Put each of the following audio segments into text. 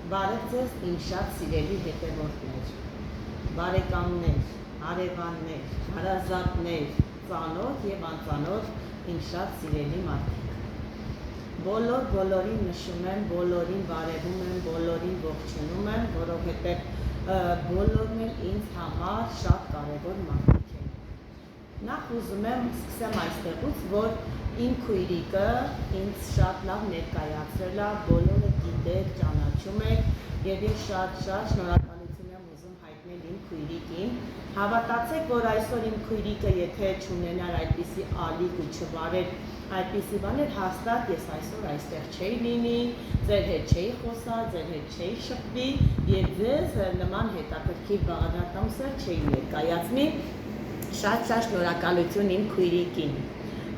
Բարև ձեզ իմ շատ սիրելի հետևորդներ, բարեկամներ, հարևաններ, հարազատներ, ծանոթ և անծանոթ իմ շատ սիրելի մարդիկ։ Բոլորին նշում եմ, բոլորին բարևում եմ, բոլորին ողջունում եմ, որովհետև բոլորն էլ ինձ համար շատ կարևոր մարդիկ են։ Նախ ուզում եմ սկսեմ այստեղից, որ իմ քույրիկը ինձ շատ լավ ներկայացրել է, բոլորը գիտեք, ճանաչում եք, և ես շատ շնորհակալություն եմ ուզում հայտնել իմ քույրիկին։ Հավատացեք, որ այսօր իմ քույրիկը եթե չունենար այդպիսի ալիք ու չվարեր այդպիսի բաներ, հաստատ ես այսօր այստեղ չէի լինի, ձեր հետ չէի խոսալ, ձեր հետ չէի շփվի և ձեզ նման հետաքրքիր բաղադրատոմսեր չէի ներկայացնի։ Շատ շնորհակալություն իմ քույրիկին,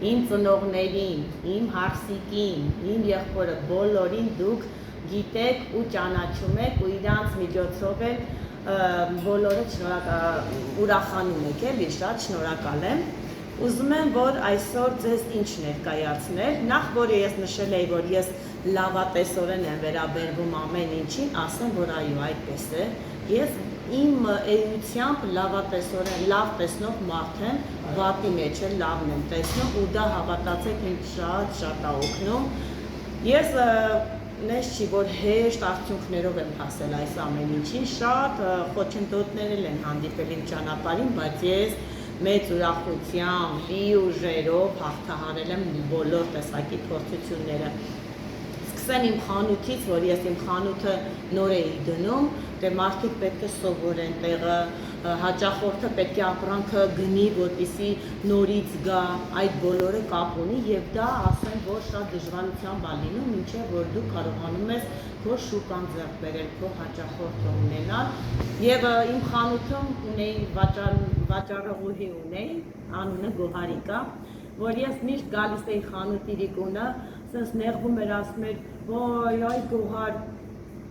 իմ ծնողներին, իմ հարսիկին, իմ եղբորը, բոլորին դուք գիտեք ու ճանաչում եք ու իրանց միջոցով էլ բոլորը ուրախանում եք, էլի շատ շնորհակալ եմ։ Ուզում եմ, որ այսօր ձեզ ինչ ներկայացնել, նախ որը ես նշել էի, որ ես լավատեսորեն եմ վերաբերվում ամեն ինչին, ասեմ, որ այո, այդպես է, ես իմ էությամբ լավատեսորեն, լավ տեսնող մարդ եմ, վատի մեջ էլ լավն եմ տեսնում ու դա հավատացեք ինձ շատ է օգնում։ Ես նես չի, որ հեշտ արդյունքներով եմ հասել այս ամեն ինչին, շատ խոչընդոտներ են հանդիպել իմ ճանապարհին, բայց ես մեծ ուրախությամբ, լի ուժերով հաղթահարել եմ բոլոր տեսակի փորձությունները։ Սկսեմ իմ խանութից, որ ես իմ խանութը նոր էի դնում, դե մարդիկ պետք է սովորեն տեղը, հաճախորդը պետք է ապրանքը գնի, որպեսզի նորից գա, այդ բոլորը կապ ունի և դա ասեմ, որ շատ դժվարությամբ է լինում, մինչև որ դու կարողանում ես քո շուկան ձեռք բերել, քո հաճախորդը ունենալ։ Եվ իմ խանութում ունեի վաճառողուհի ունեի, անունը Գոհարիկա, որ ես միշտ գալիս էի խանութ իրիկունը, ասես նեղվում էր, ասում էր, ոյ, այ Գոհար,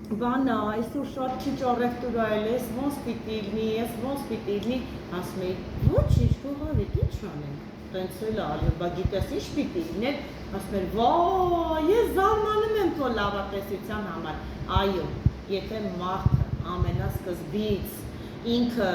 բանա, այսօր շատ քիչ առևտուր այլ ես, ոնց պիտի լինի, ես ոնց պիտի լինի, ասում էի, ոչինչ Գոհարիկ, ինչ անենք, տենց էլ ալի, բա գիտես ինչ պիտի լիներ, ասում էր, վայ, ես զարմանում եմ քո լավատեսության համար, այո, եթե մարդը ամենասկզբից ինքը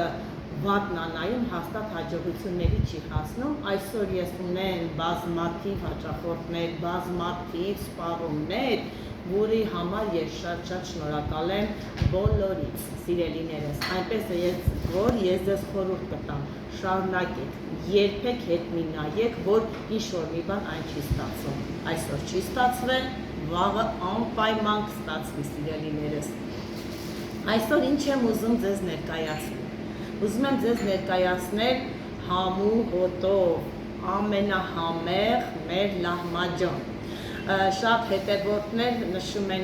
վատն անայում հաստատ հաջողությունների չի հասնում, այսօր ես ունեմ բազմաթիվ հաճախորդներ, բազմաթիվ սպառումներ, որի համար ես շատ շնորհակալ եմ բոլորից, սիրելիներս, այնպես է որ ես ձեզ խորհուրդ կտամ, շարունակեք, երբեք հետ մի նայեք, որ ինչ-որ մի բան այն չի ստացվում, այսօր չի ստացվել, վաղը անպայման կստացվի, սիրելիներս։ Այսօր ինչ եմ ուզում ձեզ ներկայացնել, ուզում եմ ձեզ ներկայացնել համու հոտով ամենահամեղ մեր լահմաջոն։ Շատ հետևորդներ նշում են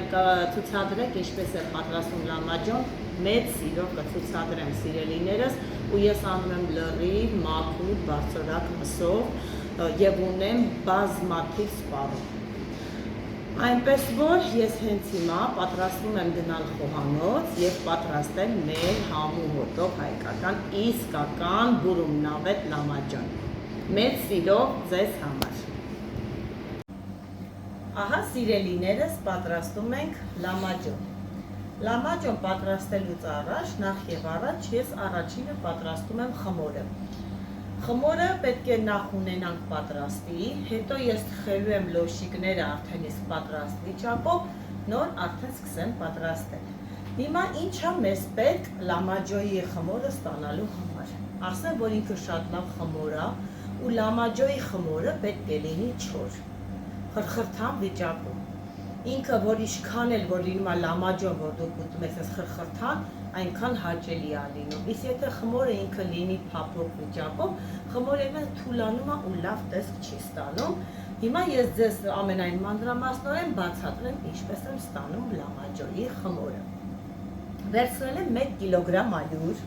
ցուցադրեք ինչպես է պատրաստում լահմաջոն, մեծ սիրով կցուցադրեմ սիրելիներս ու ես անում եմ լրիվ, մաքուր, բարձրակ մսով և ունեմ բազմաթիվ սպառում։ Այնպես որ ես հենց հիմա պատրաստվում եմ գնալ խոհանոց և պատրաստել մեր համու հոտով հայկական իսկական բուրումնավետ լամաջոն։ Մեծ սիրով ձեզ համար։ Ահա սիրելիներս պատրաստում ենք լամաջոն։ Լամաջոն պատրաստելուց առաջ, նախ և առաջ ես առաջինը պատրաստում եմ խմորը։ Խմորը պետք է նախ ունենանք պատրաստի, հետո ես թխելու եմ լոշիկները արդեն իսկ պատրաստ վիճակով, նոր արդեն սկսեմ պատրաստել։ Հիմա ինչա մեզ պետք լամաջոյի խմորը ստանալու համար։ Ասեմ, որ ինքը շատ լավ խմոր է ու լամաջոյի խմորը պետք է լինի չոր, խրխրթամ վիճակում։ Ինքը, որ ինչքան էլ որ լինում է լամաջոն, որ դուք ուտում եք այս խրխրթան, այնքան հաճելի է լինում։ Իսկ եթե խմորը ինքը լինի փափուկ վիճակով, խմորը թուլանում է ու լավ տեսք չի ստանում։ Հիմա ես ձեզ ամենայն մանրամասնորեն բացատրեմ ինչպես եմ ստանում լամաջոյի խմորը։ Վերցրել եմ 1 կիլոգրամ ալյուր։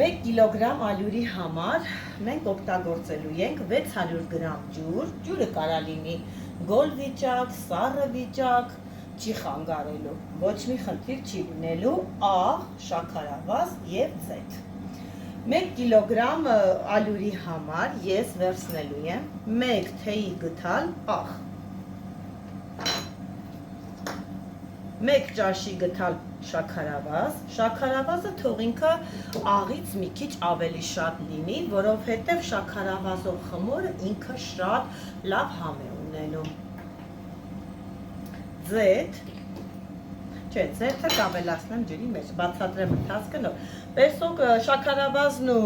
1 կիլոգրամ ալյուրի համար մենք օգտագործելու ենք 600 գրամ ջուր, ջուրը կարա լինի գոլ վիճակ, սառը վիճակ, չի խանգարելու, ոչ մի խնդիր չի լինելու, աղ, շաքարավազ և ձեթ։ 1 կիլոգրամ ալյուրի համար ես վերցնելու եմ 1 թեյի գթալ աղ։ 1 ճաշի գտալ շաքարավազ, շաքարավազը թող ինքը աղից մի քիչ ավելի շատ լինի, որովհետև շաքարավազով խմորը ինքը շատ լավ համ է ունենում։ Ձեթ, չէ, ձեթը կավելացնեմ ջրի մեջ, բացատրեմ ընթացքը նոր։ Տեսեք շաքարավազն ու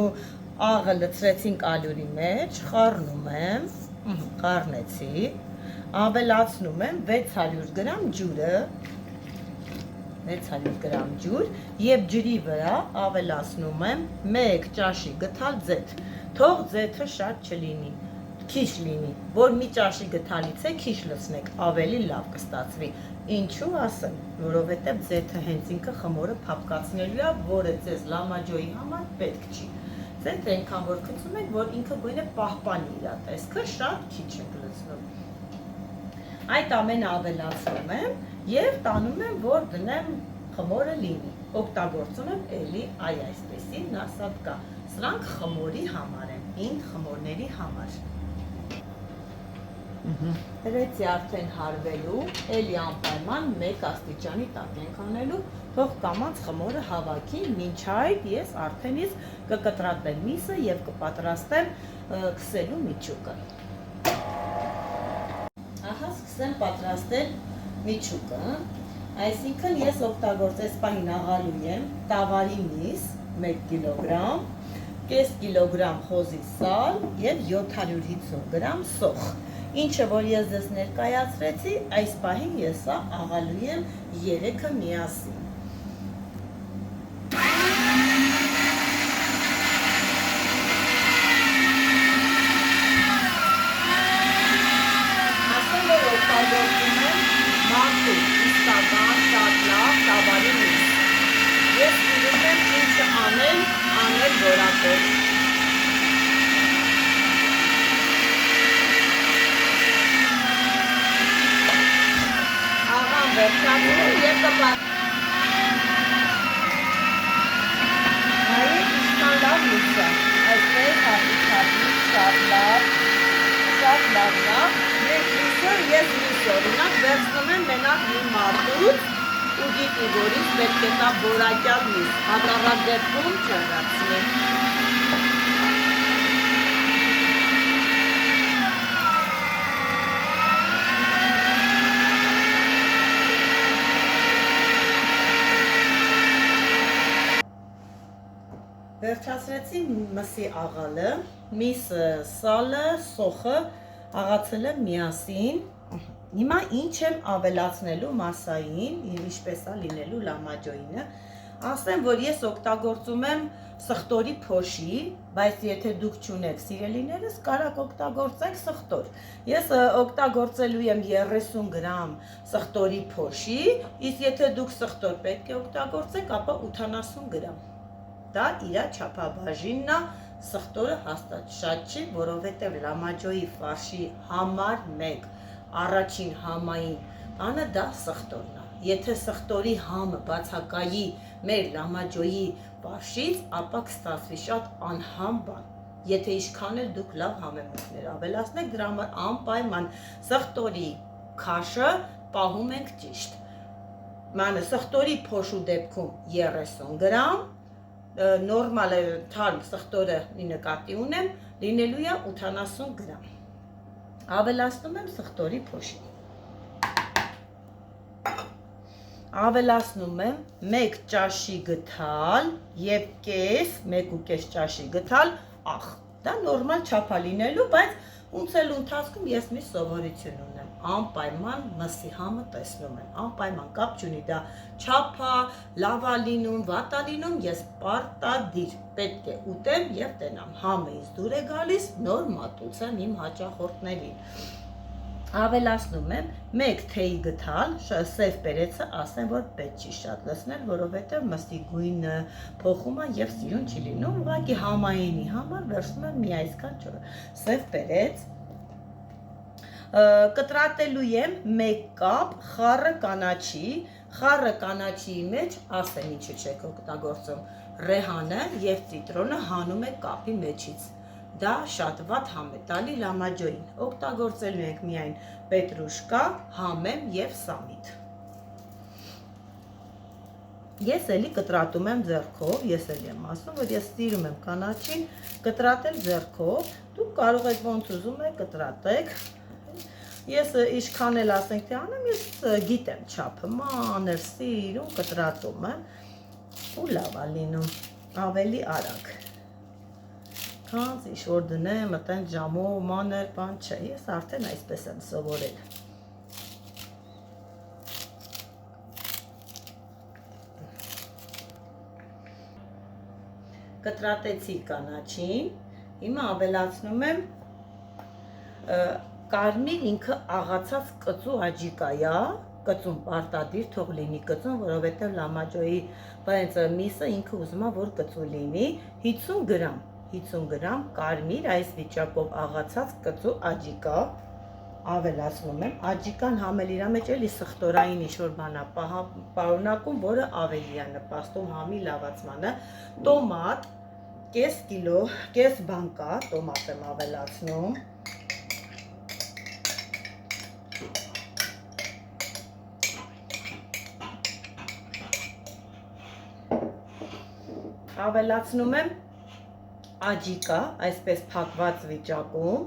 աղը լցրեցինք ալյուրի մեջ, խառնում եմ, խառնեցի, ավելացնում եմ 600 գրամ ջուրը, 600 գրամ ջուր և ջրի վրա ավելացնում եմ 1 ճաշի գթալ ձեթ, թող ձեթը շատ չլինի, քիչ լինի, որ մի ճաշի գթալից է քիչ լցնեք, ավելի լավ կստացվի, ինչու ասեմ, որովհետև ձեթը հենց ինքը խմորը փափկացնելու է, որը ձեզ լամաջոյի համար պետք չի, ձեթը այնքան որ գցում եք, որ ինքը գույնը պահպանի իր տեսքը, շատ քիչ եք լցնում, այդ ամենը ավելացնում եմ և տանում եմ, որ դնեմ խմորը լինի, օգտագործում եմ էլի այսպեսի նասատկա, սրանք խմորի համար են, հին խմորների համար։ Հրեցի արդեն հարվելու, էլի անպայման 1 աստիճանի տակ ենք անելու, թող կամանց խմորը հավաքի, մինչ այդ ես արդեն իսկ կկտրատեմ միսը և կպատրաստեմ քսելու միջուկը։ Ահա սկսեմ պատրաստել միջուկը, այսինքն ես օգտագործես պահին աղալու եմ տավարի միս 1 կիլոգրամ, կես կիլոգրամ խոզի սալ և 750 գրամ սոխ, ինչը որ ես ձեզ ներկայացրեցի, այս պահին ես աղալու եմ 3-ը միասին։ Օգտագործում եմ մարդու, իսկական, շատ լավ տավարի միս։ Ես սիրում եմ ինչը անել որակով։ Աղան վերջացնում և կպատրաստում։ Նայեք ինչքան լավ միսը, այսպես հատիկ, շատ լավ Մեկ միսը ես միս օրինակ վերցնում եմ մենակ մի մարդուց ու գիտի, որից պետք է տա որակյալ միս, հակառակ դեպքում չհրացնի։ Վերջացրեցի մսի աղալը, միսը, սալը, սոխը աղացել եմ միասին, հիմա ինչ եմ ավելացնելու մասային, ինչպես է լինելու լամաջոյինը, ասեմ, որ ես օգտագործում եմ սխտորի փոշի, բայց եթե դուք չունեք սիրելիներս, կարաք օգտագործեք սխտոր, ես օգտագործելու եմ 30 գրամ սխտորի փոշի, իսկ եթե դուք սխտոր պետք է օգտագործեք, ապա 80 գրամ, դա իրա չափաբաժինն է, սխտորը հաստատ շատ չի, որովհետև լամաջոյի ֆարշի համար մեկ առաջին համային բանը դա սխտորն է։ Եթե սխտորի համը բացակայի մեր լամաջոյի ֆարշից, ապա կստացվի շատ անհամ բան։ Եթե ինչքան էլ դուք լավ համեմունքներ ավելացնեք, դրա համար անպայման սխտորի քաշը պահում ենք ճիշտ։ Մանը սխտորի փոշու դեպքում 30 գրամ, նորմալ թարմ սխտորը նկատի ունեմ, լինելու է 80 գրամ։ Ավելացնում եմ սխտորի փոշի։ Ավելացնում եմ 1 ճաշի գթալ և կես, 1.5 ճաշի գթալ աղ։ Դա նորմալ չափ է լինելու, բայց ունցելու ընթացքում ես մի սովորություն ունեմ, անպայման մսի համը տեսնում եմ, անպայման կապ չունի, դա չափ է, լավ է լինում, վատ է լինում, ես պարտադիր պետք է ուտեմ և տենամ, համը ինձ դուր է գալիս, նոր մատուցեմ իմ հաճախորդներին։ Ավելացնում եմ 1 թեյի գթալ, սև պերեցը ասեմ, որ պետք չի շատ լցնել, որովհետև մսի գույնը փոխում է և սիրուն չի լինում, ուղղակի համայինի համար վերցնում եմ մի այսքան սև պերեց, կտրատելու եմ 1 կապ խառը կանաչի մեջ, ասեմ ինչու չեք օգտագործում, ռեհանը և ծիտրոնը հանում եք կապի մեջից, դա շատ վատ համ է տալի լամաջոյին, օգտագործելու ենք միայն պետրուշկա, համեմ և սամիտ։ Ես էլի կտրատում եմ ձեռքով, ես էլի եմ ասում, որ ես սիրում եմ կանաչին կտրատել ձեռքով, դուք կարող եք ոնց ուզում եք կտրատեք, ես ինչքան էլ ասենք թե անեմ, ես գիտեմ չափը, մանր սիրում կտրատում եմ, ու լավ է լինում, ավելի արագ, քանց ինչ-որ դնեմ, մտեն ժամով, մանր, բան չէ, ես արդեն այսպես եմ սովորել։ Կտրատեցի կանաչին, հիմա ավելացնում եմ կարմիր ինքը աղացած կծու աջիկայա, կծուն պարտադիր թող լինի կծուն, որովհետև լամաջոյի միսը ինքը ուզում է, որ կծու լինի, 50 գրամ կարմիր այս վիճակով աղացած կծու աջիկա ավելացնում եմ, աջիկան համել իրա մեջ էլի սխտորային ինչ-որ բան է պարունակում, որը ավելի է նպաստում համի լավացմանը, տոմատ, կես կիլո, կես բանկա տոմատ եմ ավելացնում, ավելացնում եմ աջիկա, այսպես փակված վիճակում,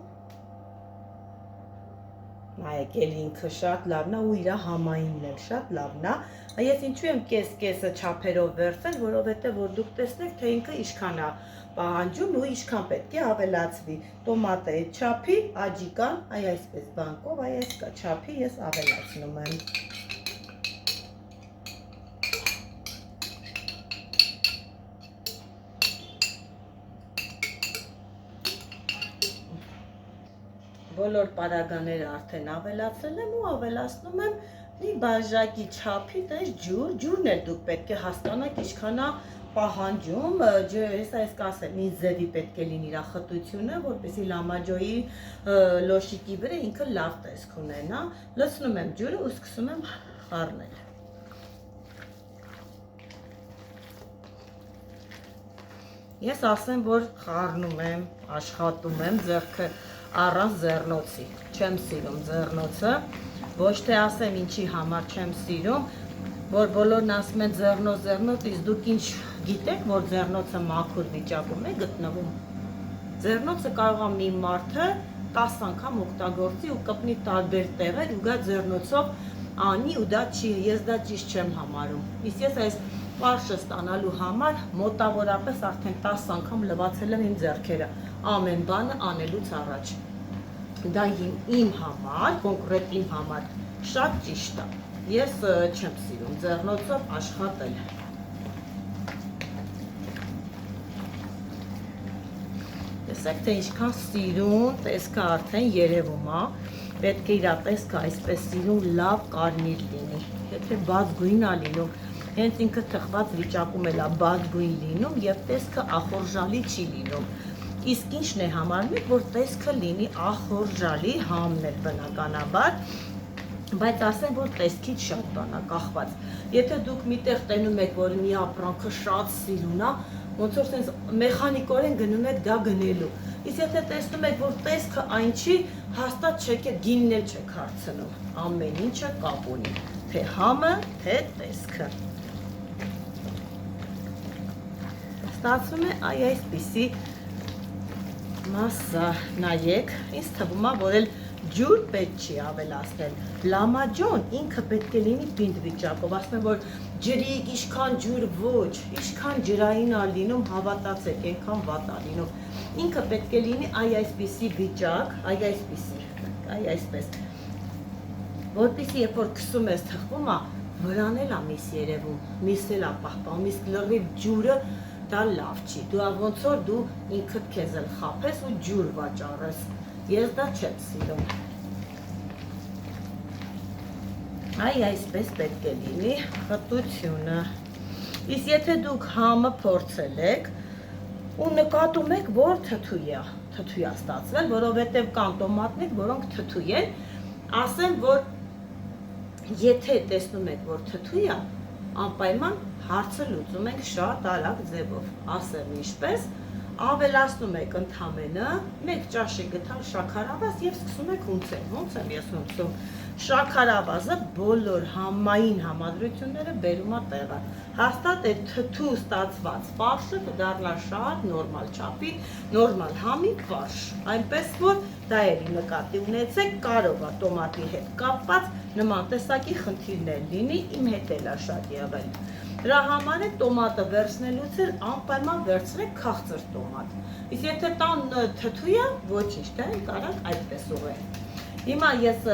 նայեք էլի ինքը շատ լավն է ու իրա համայինն էլ շատ լավն է, ես ինչու եմ կեսը չափերով վերցել, որովհետև որ դուք տեսնեք, թե ինքը ինչքան է պահանջում ու ինչքան պետք է ավելացվի, տոմատը այդ չափի, աջիկան, այսպես բանկով, այս չափի ես ավելացնում եմ։ Բոլոր պարագաները արդեն ավելացել եմ ու ավելացնում եմ մի բաժակի չափի տես ջուր, ջուրն էլ դուք պետք է հասկանաք ինչքան է պահանջում, հեսա ես կասեմ, ինձ ձևի պետք է լինի իրա խտությունը, որպեսզի լամաջոյի լոշիկի վրա ինքը լավ տեսք ունենա, լցնում եմ ջուրը ու սկսում եմ խառնել։ Ես ասեմ, որ խառնում եմ, աշխատում եմ ձեռքը առանց ձեռնոցի, չեմ սիրում ձեռնոցը, ոչ թե ասեմ ինչի համար չեմ սիրում, որ բոլորն ասում են ձեռնոց, իսկ դուք ինչ գիտեք, որ ձեռնոցը մաքուր վիճակում է գտնվում։ Ձեռնոցը կարող է մի մարդը 10 անգամ օգտագործի ու կպնի տարբեր տեղեր ու գա ձեռնոցով անի ու դա չի, ես դա ճիշտ չեմ համարում։ Իսկ ես այս պարշը ստանալու համար մոտավորապես արդեն 10 անգամ լվացել եմ իմ ձեռքերը, ամեն բանը անելուց առաջ։ Դա իմ համար, կոնկրետ իմ համար, շատ ճիշտ է։ Ես չեմ սիրում ձեռնոցով աշխատել։ Տեսեք, թե ինչքան սիրուն տեսքը արդեն երևում է, պետք է իրա տեսքը այսպես սիրուն լավ կարմիր լինի, եթե բաց գույն է լինում, հենց ինքը թխված վիճակում էլ է բաց գույն լինում և տեսքը ախորժալի չի լինում, իսկ ինչն է համարում եք, որ տեսքը լինի ախորժալի, համն էլ բնականաբար, բայց ասեմ, որ տեսքից շատ բան է կախված, եթե դուք միտեղ տենում եք, որ մի ապրանքը շատ սիրուն է, ոնց որ սենց մեխանիկորեն գնում եք դա գնելու, իսկ եթե տեսնում եք, որ տեսքը այն չի, հաստատ չեք գինն էլ չեք հարցնում, ամեն ինչը կապ ունի, թե համը, թե տեսքը։ Ստացվում է այսպիսի մասա, նայեք, ինձ թվում է, որ էլ ջուր պետք չի ավելացնել, լամաջոն ինքը պետք է լինի պինդ վիճակով, ասում եմ, որ ջրիկ, ինչքան ջուր ոչ, ինչքան ջրային է լինում, հավատացեք, այնքան վատ է լինում, ինքը պետք է լինի այսպիսի վիճակ, այսպես, որպեսզի երբ որ քսում ես թխվում է, վրան էլ է միս երևում, միս էլ է պահպանում, իսկ լրիվ ջուրը դա լավ չի, դու ոնց որ դու ինքդ քեզ էլ խաբես ու ջուր վաճառես, ես դա չեմ սիրում։ Այսպես պետք է լինի խտությունը, իսկ եթե դուք համը փորձել եք ու նկատում եք, որ թթու է ստացվել, որովհետև կան տոմատներ, որոնք թթու են, ասեմ, որ եթե տեսնում եք, որ թթու է, անպայման հարցը լուծում ենք շատ արագ ձևով, ասեմ ինչպես, ավելացնում եք ընդամենը, մեկ ճաշի գթալ շաքարավազ և սկսում եք հունցել, ոնց եմ ես հունցում, Շաքարավազը բոլոր համային համադրությունները բերում է տեղը։ Հաստատ այդ թթու ստացված ֆարշը կդառնա շատ նորմալ չափի, նորմալ համի ֆարշ։ Այնպես որ դա էլի նկատի ունեցեք, կարող է տոմատի հետ կապված նման տեսակի խնդիրներ լինի, իմ հետ էլ է շատ եղել։ Դրա համար է տոմատը վերցնելուց էլ անպայման վերցրեք քաղցր տոմատ։ Իսկ եթե տան թթու է, ոչինչ, դա կարակ այդպես ուղղել։ Հիմա ես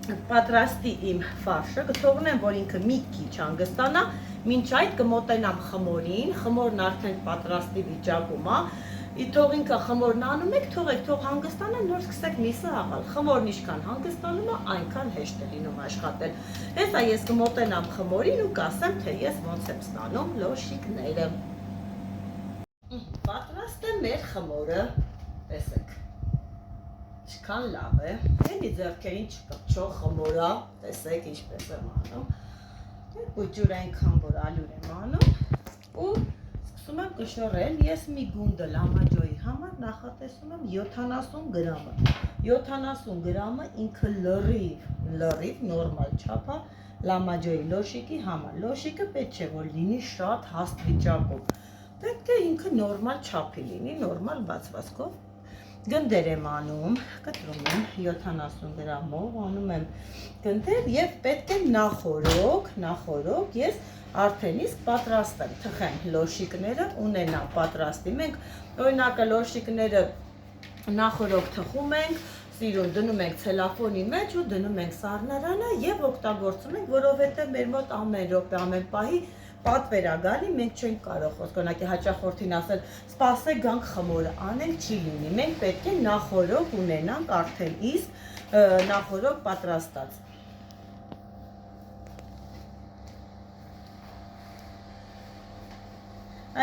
պատրաստի իմ ֆարշը, կթողնեմ, որ ինքը մի քիչ հանգստանա, մինչ այդ կմոտենամ խմորին, խմորն արդեն պատրաստի վիճակում է, թող ինքը խմորն անում եք, թողեք, թող հանգստանա, նոր սկսեք միսը աղալ։ Խմորն ինչքան հանգստանում է, այնքան հեշտ է լինում աշխատել։ Հեսա ես կմոտենամ խմորին ու կասեմ, թե ես ոնց եմ ստանում լոշիկները։ Պատրաստ է մեր խմորը, տեսեք, ինչքան լավ է, էլի ձեռքերին չկպչող խմորա, տեսեք ինչպես եմ անում, բուջուր այնքան որ ալյուր եմ անում ու սկսում եմ կշռել, ես մի գունդը լամաջոյի համար նախատեսում եմ 70 գրամը, 70 գրամը ինքը լրիվ նորմալ չափա լամաջոյի լոշիկի համար, լոշիկը պետք չէ որ լինի շատ հաստ վիճակում, պետք է ինքը նորմալ չափի լինի, նորմալ բացվածքով, գնդեր եմ անում, կտրում եմ 70 գրամով, անում եմ գնդեր և պետք է նախորոք ես արդեն իսկ պատրաստ եմ թխեմ լոշիկները, ունենամ պատրաստի, մենք օրինակը լոշիկները նախորոք թխում ենք, սիրուն դնում ենք ցելոֆանի մեջ ու դնում ենք սառնարանը և օգտագործում ենք, որովհետև մեր մոտ ամեն րոպե, ամեն պահի պատվեր ա գալի, մենք չենք կարող խոսքանակի հաճախորդին ասել, սպասեք գանք խմորը, անենք չի լինի, մենք պետք է նախորոք ունենանք արդեն իսկ նախորոք պատրաստած։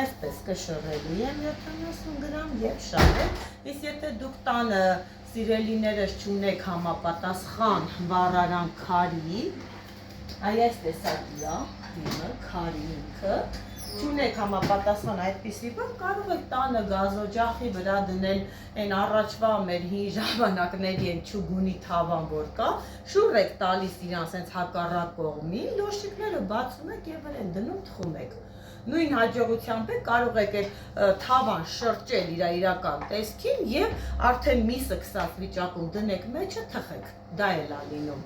Այսպես կշռելու եմ 70 գրամ և շարել, իսկ եթե դուք տանը սիրելիներս չունեք համապատասխան վառարան քարի, այս տեսակի է, քարի ինքը, չունեք համապատասխան այդպիսի բան, կարող եք տանը գազօջախի վրա դնել այն առաջվա մեր հին ժամանակների են չուգունի թավան որ կա, շուռ եք տալիս իրան սենց հակառակ կողմին, լոշիկները բացում եք և են դնում թխում եք։ Նույն հաջողությամբ կարող եք թավան շրջել իր իրական տեսքին և արդեն միսը կսած վիճակում դնեք մեջը թխեք, դա էլ է լինում։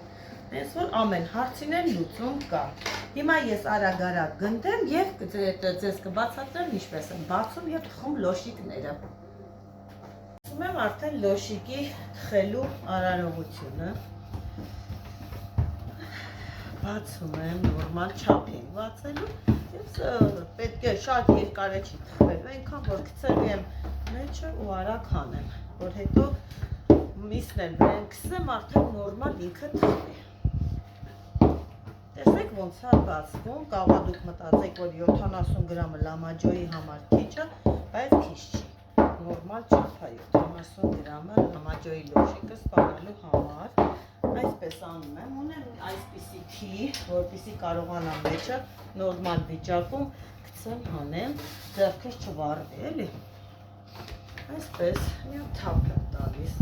Հենց որ ամեն հարցին էլ լուծում կա։ Հիմա ես արագ գնդեմ և ձեզ կբացատրեմ ինչպես եմ բացում և թխում լոշիկները։ Բացում եմ արդեն լոշիկի թխելու արարողությունը։ Բացում եմ նորմալ չափին բացելու և պետք է շատ երկար է չի թխվելու, այնքան որ գցելու եմ մեջը ու արագ հանեմ, որ հետո միսն էլ վրան կսեմ արդեն նորմալ ինքը թխվի։ Տեսեք ոնց է բացվում, կարող դուք մտածեք, որ 70 գրամը լամաջոյի համար քիչ է, բայց քիչ չի, նորմալ չափ է 70 գրամը լամաջոյի լոշիկը ստանալու համար, այսպես անում եմ, ունեմ այսպիսի թի, որպեսզի կարողանամ մեջը նորմալ վիճակում գցեմ հանեմ, ձեռքս չվառվի, էլի, այսպես մի թափ եմ տալիս,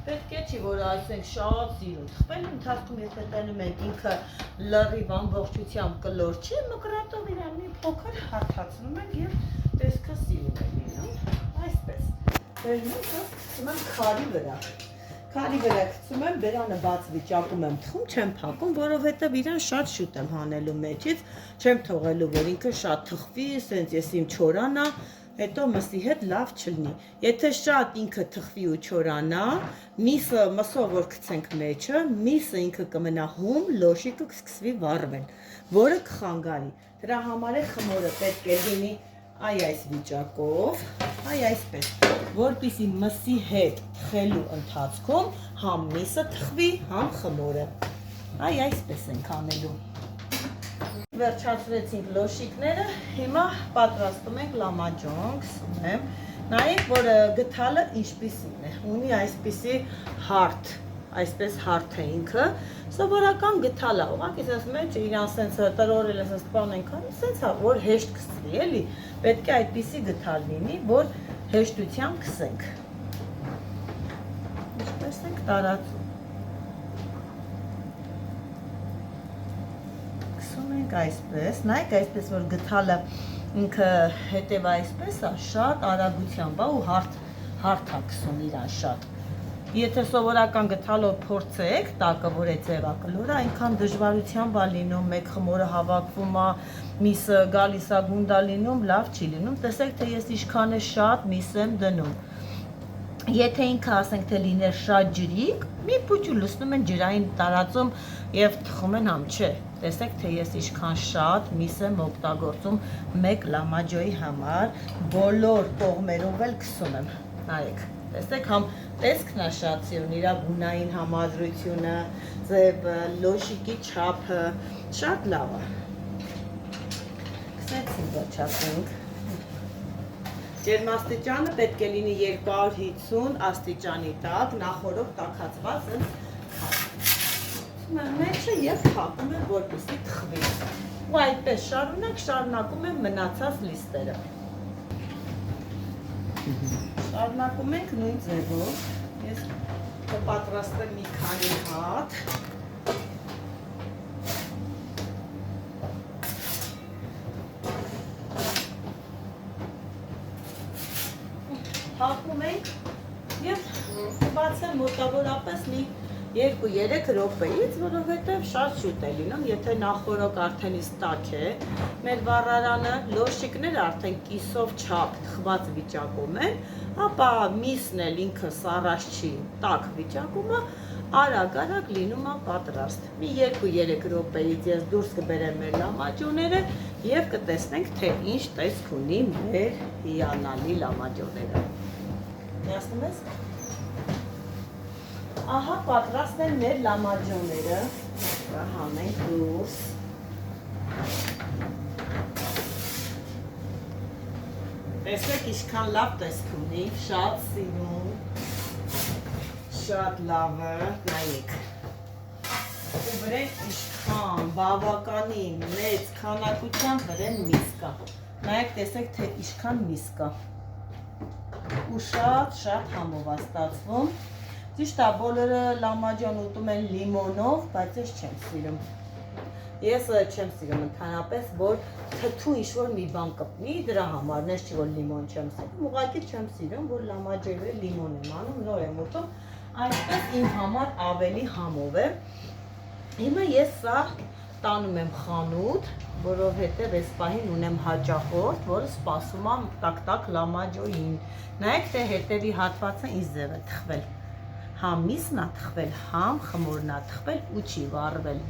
պետք է չի, որ այսենք շատ սիրուն թխվելու ընթացքում եթե տենում ենք ինքը լրիվ ամբողջությամբ կլոր չի, մկրատով իրան մի փոքր հարթացնում ենք և տեսքը սիրուն է լինում, այսպես, վերնում եմ, գցում եմ քարի վրա գցում եմ, բերանը բաց վիճակում եմ թխում, չեմ փակում, որովհետև իրան շատ շուտ եմ հանելու մեջից, չեմ թողելու, որ ինքը շատ թխվի, սենց ես իմ չորանա, հետո մսի հետ լավ չլինի։ Եթե շատ ինքը թխվի ու չորանա, մսով որ գցենք մեջը, միսը ինքը կմնա հում, լոշիկը կսկսվի վառվել, որը կխանգարի։ Դրա համար է խմորը պետք է լինի այս վիճակով, այսպես, որպեսզի մսի հետ թխելու ընթացքում համ միսը թխվի, համ խմորը։ Այսպես ենք անելու։ Վերջացրեցինք լոշիկները, հիմա պատրաստում ենք լամաջոն, գցում եմ, նայեք, որ գթալը ինչպիսին է, ունի այսպիսի հարթ, այսպես հարթ է ինքը, սովորական գթալ է, ուղղակի ասես մեջ իրան սենց տրորել ես սպանենք, սենց է, որ հեշտ կսվի, էլի, պետք է այդպիսի գթալ լինի, որ հեշտությամբ կսենք։ Ինչպես ենք տարածում։ գցում ենք այսպես, նայեք այսպես որ գթալը ինքը հետև այսպես է, շատ արագությամբ է ու հարթ է գցում իրան շատ։ Եթե սովորական գթալով փորձեք, տակը որ է ձևա կլոր, այնքան դժվարությամբ է լինում, մեկ խմորը հավաքվում է, միսը գալիս է գունդա լինում, լավ չի լինում, տեսեք թե ես ինչքան է շատ միս եմ դնում։ Եթե ինքը ասենք թե լիներ շատ ջրիկ, մի փուչու լցնում են ջրային տարածում եւ թխում են համ, չէ։ Տեսեք թե ես ինչքան շատ միս եմ օգտագործում մեկ լամաջոյի համար, բոլոր կողմերով էլ քսում եմ։ Նայեք, տեսեք համ տեսքն է շատ սիրուն, իր գունային համադրությունը, ձևը, լոշիկի չափը, շատ լավ է։ Քսեցինք ոչափենք։ Ջերմաստիճանը պետք է լինի 250 աստիճանի տակ, նախորդ տաքացված են մեջը և թափում եմ, որպեսզի թխվի։ Ու այդպես շարունակում եմ մնացած լիստերը։ Շարունակում ենք նույն ձևով, ես կպատրաստեմ մի քանի հատ։ Հապում ենք և կբացեմ մոտավորապես մի 2-3 րոպեից, որովհետև շատ շուտ է լինում, եթե նախորոք արդեն իսկ տաք է, մեր վառարանը լոշիկները արդեն կիսով չափ թխված վիճակում են, ապա միսն էլ ինքը սառած չի, տաք վիճակում է, արագ լինում է պատրաստ։ Մի 2-3 րոպեից ես դուրս կբերեմ մեր լամաջոները և կտեսնենք, թե ինչ տեսք ունի մեր հիանալի լամաջոները։ Միացնում ես։ Ահա պատրաստ են մեր լամաջոները, հանենք դուրս։ Տեսեք ինչքան լավ տեսք ունի, շատ սիրուն, շատ լավը, նայեք։ Ու վրեն ինչքան, բավականին, մեծ քանակությամբ վրեն միս կա։ Նայեք տեսեք, թե ինչքան միս կա։ Ու շատ համով է ստացվում։ Ճիշտ է, բոլորը լամաջոն ուտում են լիմոնով, բայց ես չեմ սիրում։ Ես չեմ սիրում ընդհանրապես, որ թթու ինչ-որ մի բան կպնի, դրա համար, ես չի որ լիմոն չեմ սիրում, ուղղակի չեմ սիրում, որ լամաջոյը լիմոն եմ անում, նոր եմ ուտում, այսպես իմ համար ավելի համով է։ Հիմա ես սա տանում եմ խանութ, որովհետև այս պահին ունեմ հաճախորդ, որը սպասում է տակ-տակ լամաջոյին։ Նայեք, թե հետևի հատվածը ինչ ձև է թխվել։ Համ միսն է թխվել, համ խմորն է թխվել ու չի վառվել։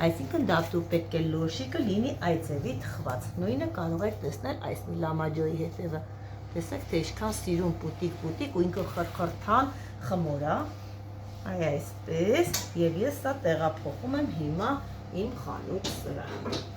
Այսինքն դատու պետք է լոշիկը լինի այդ ձևի թխված։ Նույնը կարող եք տեսնել այս մի լամաջոյի հետևը։ Տեսեք, թե ինչքան սիրուն պուտիկ ու ինքը խրխրթան խմոր է։ Այ այսպես, և ես սա տեղափոխում եմ հիմա իմ խանութ սրահ։